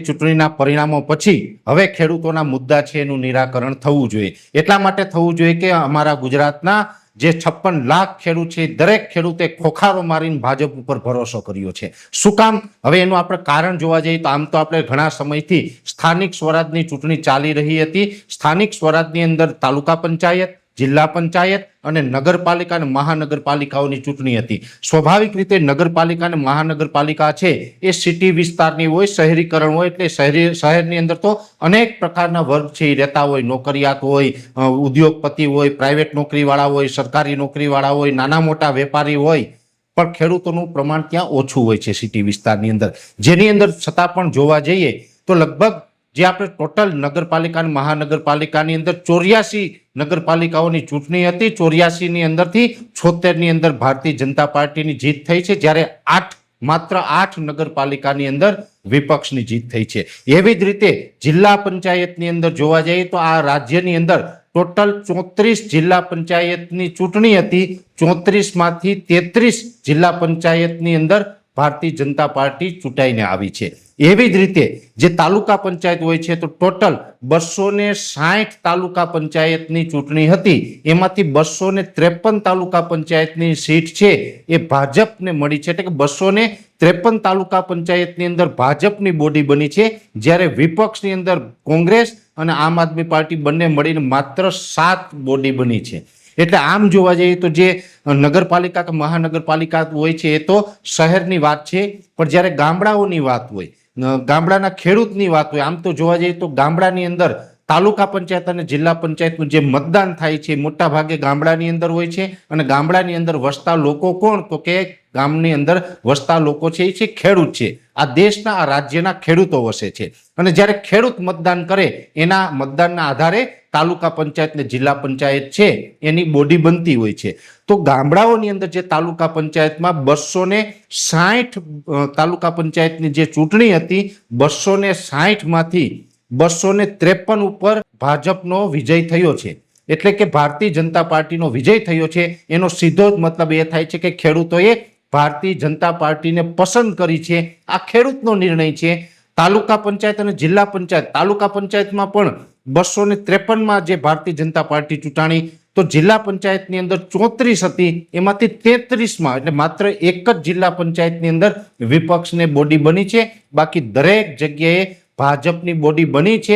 ચૂંટણીના પરિણામો પછી હવે ખેડૂતોના મુદ્દા છે એનું નિરાકરણ થવું જોઈએ। એટલા માટે થવું જોઈએ કે અમારા ગુજરાતના જે 56 લાખ ખેડૂત છે દરેક ખેડૂતે ખોખારો મારીને ભાજપ ઉપર ભરોસો કર્યો છે। શું કામ? હવે એનું આપણે કારણ જોવા જઈએ તો આમ તો આપણે ઘણા સમયથી સ્થાનિક સ્વરાજની ચૂંટણી ચાલી રહી હતી। સ્થાનિક સ્વરાજની અંદર તાલુકા પંચાયત, જિલ્લા પંચાયત અને નગરપાલિકા અને મહાનગરપાલિકાઓની ચૂંટણી હતી। સ્વાભાવિક રીતે નગરપાલિકા અને મહાનગરપાલિકા છે એ સિટી વિસ્તારની હોય, શહેરીકરણ હોય, એટલે શહેરની અંદર તો અનેક પ્રકારના વર્ગ છે એ રહેતા હોય, નોકરિયાત હોય, ઉદ્યોગપતિ હોય, પ્રાઇવેટ નોકરીવાળા હોય, સરકારી નોકરીવાળા હોય, નાના મોટા વેપારી હોય, પણ ખેડૂતોનું પ્રમાણ ત્યાં ઓછું હોય છે સિટી વિસ્તારની અંદર। જેની અંદર છતાં પણ જોવા જઈએ તો લગભગ જે આપણે ટોટલ નગરપાલિકા અને મહાનગરપાલિકાની અંદર 84 નગરપાલિકાઓની ચૂંટણી હતી। 84 ની અંદરથી 76 ની અંદર ભારતીય જનતા પાર્ટીની જીત થઈ છે, જ્યારે માત્ર 8 નગરપાલિકાની અંદર વિપક્ષની જીત થઈ છે। એવી જ રીતે જિલ્લા પંચાયતની અંદર જોવા જઈએ તો આ રાજ્યની અંદર ટોટલ 34 જિલ્લા પંચાયતની ચૂંટણી હતી। 34 માંથી 33 જિલ્લા પંચાયતની અંદર ભારતીય જનતા પાર્ટી ચૂંટાઈને આવી છે। એવી જ રીતે જે તાલુકા પંચાયત હોય છે તો ટોટલ 260 તાલુકા પંચાયતની ચૂંટણી હતી, એમાંથી 253 તાલુકા પંચાયતની સીટ છે એ ભાજપને મળી છે, એટલે કે 253 તાલુકા પંચાયતની અંદર ભાજપની બોડી બની છે, જ્યારે વિપક્ષની અંદર કોંગ્રેસ અને આમ આદમી પાર્ટી બંને મળીને માત્ર 7 બોડી બની છે। એટલે આમ જોવા જઈએ તો જે નગરપાલિકા કે મહાનગરપાલિકા હોય છે એ તો શહેરની વાત છે, પણ જ્યારે ગામડાઓની વાત હોય, ગામડાના ખેડૂતની વાત હોય, આમ તો જોવા જઈએ તો ગામડાની અંદર તાલુકા પંચાયત અને જિલ્લા પંચાયતનું જે મતદાન થાય છે મોટા ભાગે ગામડાની અંદર હોય છે। અને ગામડાની અંદર વસતા લોકો કોણ? તો કે ગામની અંદર વસતા લોકો છે એ છે ખેડૂત છે। આ દેશના, આ રાજ્યના ખેડૂતો વસે છે, અને જ્યારે ખેડૂત મતદાન કરે એના મતદાનના આધારે તાલુકા પંચાયત ને જિલ્લા પંચાયત છે એની બોડી બનતી હોય છે। તો ગામડાઓની અંદર જે તાલુકા પંચાયતમાં 260 તાલુકા પંચાયતની જે ચૂંટણી હતી, 260 માંથી 253 ઉપર ભાજપનો વિજય થયો છે, એટલે કે ભારતીય જનતા પાર્ટીનો વિજય થયો છે। એનો સીધો જ મતલબ એ થાય છે કે ખેડૂતોએ ભારતીય જનતા પાર્ટીને પસંદ કરી છે। આ ખેડૂતનો નિર્ણય છે। તાલુકા પંચાયત અને જિલ્લા પંચાયત, તાલુકા પંચાયતમાં પણ 253માં જે ભારતીય જનતા પાર્ટી ચૂંટાણી, તો જિલ્લા પંચાયતની અંદર 34 હતી, એમાંથી 33માં એટલે માત્ર એક જ જિલ્લા પંચાયતની અંદર વિપક્ષને બોડી બની છે, બાકી દરેક જગ્યાએ ભાજપની બોડી બની છે।